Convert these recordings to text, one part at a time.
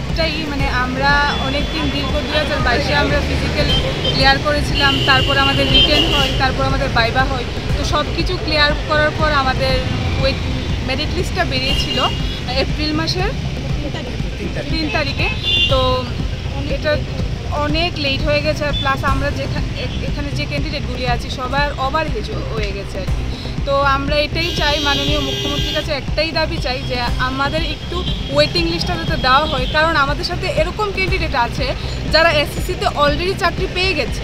একটাই, মানে আমরা অনেক দিন দীর্ঘ 2022-এ আমরা ফিজিক্যাল ক্লিয়ার করেছিলাম, তারপর আমাদের রিটেন হয়, তারপর আমাদের ভাইভা হয়। তো সব কিছু ক্লিয়ার করার পর আমাদের মেরিট লিস্টটা বেরিয়েছিল এপ্রিল মাসের 3 তারিখে। তো এটা অনেক লেট হয়ে গেছে, প্লাস আমরা এখানে যে ক্যান্ডিডেটগুলি আছি সবার ওভারএজ হয়ে গেছে আর কি। তো আমরা এটাই চাই, মাননীয় মুখ্যমন্ত্রীর কাছে একটাই দাবি চাই যে আমাদের একটু ওয়েটিং লিস্টটা যাতে দেওয়া হয়, কারণ আমাদের সাথে এরকম ক্যান্ডিডেট আছে যারা এসএসসিতে অলরেডি চাকরি পেয়ে গেছে।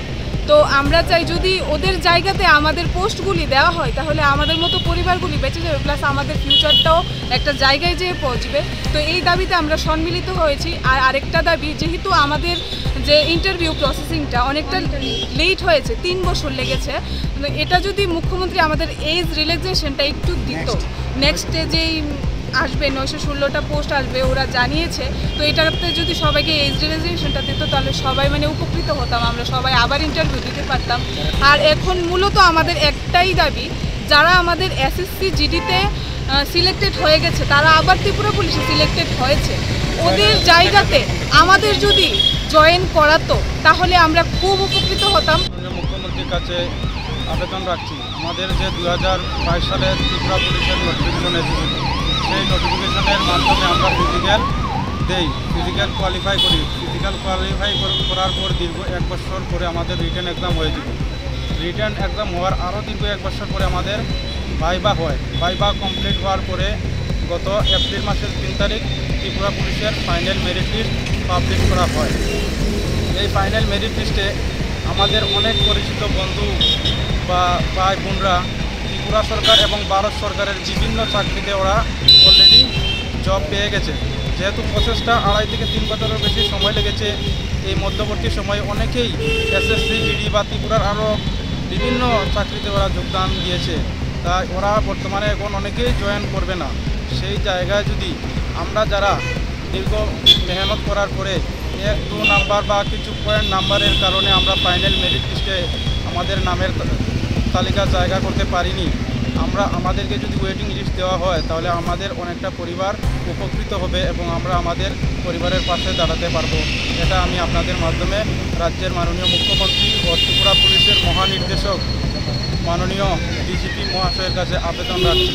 তো আমরা চাই যদি ওদের জায়গাতে আমাদের পোস্টগুলি দেওয়া হয় তাহলে আমাদের মতো পরিবারগুলি বেঁচে যাবে, প্লাস আমাদের ফিউচারটাও একটা জায়গায় যেয়ে পৌঁছবে। তো এই দাবিতে আমরা সম্মিলিত হয়েছি। আর আরেকটা দাবি, যেহেতু আমাদের যে ইন্টারভিউ প্রসেসিংটা অনেকটা লেট হয়েছে, 3 বছর লেগেছে, এটা যদি মুখ্যমন্ত্রী আমাদের এজ রিল্যাক্সেশনটা একটু দিত, নেক্সটে যেই আসবে 916টা পোস্ট আসবে ওরা জানিয়েছে, তো এটাতে যদি সবাইকে এজ রিল্যাক্সেশনটা দিত তাহলে সবাই মানে উপকৃত হতাম, আমরা সবাই আবার ইন্টারভিউ দিতে পারতাম। আর এখন মূলত আমাদের একটাই দাবি, যারা আমাদের এসএসসি জিডিতে সিলেক্টেড হয়ে গেছে তারা আবার ত্রিপুরা পুলিশে সিলেক্টেড হয়েছে, ওদের জায়গাতে আমাদের যদি জয়েন করাতো তাহলে আমরা খুব উপকৃত হতাম। মুখ্যমন্ত্রীর কাছে আবেদন রাখছি, আমাদের যে 2022 সালে ত্রিপুরা পুলিশের নোটিফিকেশন এসেছিল, সেই নোটিফিকেশনের মাধ্যমে আমরা ফিজিক্যাল কোয়ালিফাই করি। ফিজিক্যাল কোয়ালিফাই করার পর দীর্ঘ 1 বছর পরে আমাদের রিটেন এক্সাম হয়েছিল। রিটেন এক্সাম হওয়ার আরও দীর্ঘ 1 বছর পরে আমাদের ভাইভা হয়। ভাইভা কমপ্লিট হওয়ার পরে গত এপ্রিল মাসের 3 তারিখ ত্রিপুরা পুলিশের ফাইনাল মেরিট লিস্ট পাবলিশ করা হয়। এই ফাইনাল মেরিট লিস্টে আমাদের অনেক পরিচিত বন্ধু বা ভাই বোনরা ত্রিপুরা সরকার এবং ভারত সরকারের বিভিন্ন চাকরিতে ওরা অলরেডি জব পেয়ে গেছে। যেহেতু প্রসেসটা 2.5 থেকে 3 বছরের বেশি সময় লেগেছে, এই মধ্যবর্তী সময়ে অনেকেই এসএসসি জিডি বা ত্রিপুরার আরও বিভিন্ন চাকরিতে ওরা যোগদান দিয়েছে। তাই ওরা বর্তমানে এখন অনেকেই জয়েন করবে না। সেই জায়গায় যদি আমরা যারা দীর্ঘ মেহনত করার পরে 1-2 নাম্বার বা কিছু পয়েন্ট নাম্বারের কারণে আমরা ফাইনাল মেরিট লিস্টে আমাদের নামের তালিকা জায়গা করতে পারিনি, আমাদেরকে যদি ওয়েটিং লিস্ট দেওয়া হয় তাহলে আমাদের অনেকটা পরিবার উপকৃত হবে এবং আমরা আমাদের পরিবারের পাশে দাঁড়াতে পারবো। এটা আমি আপনাদের মাধ্যমে রাজ্যের মাননীয় মুখ্যমন্ত্রী ও ত্রিপুরা পুলিশের মহানির্দেশক মাননীয় ডিজিপি মহাশয়ের কাছে আবেদন রাখছি।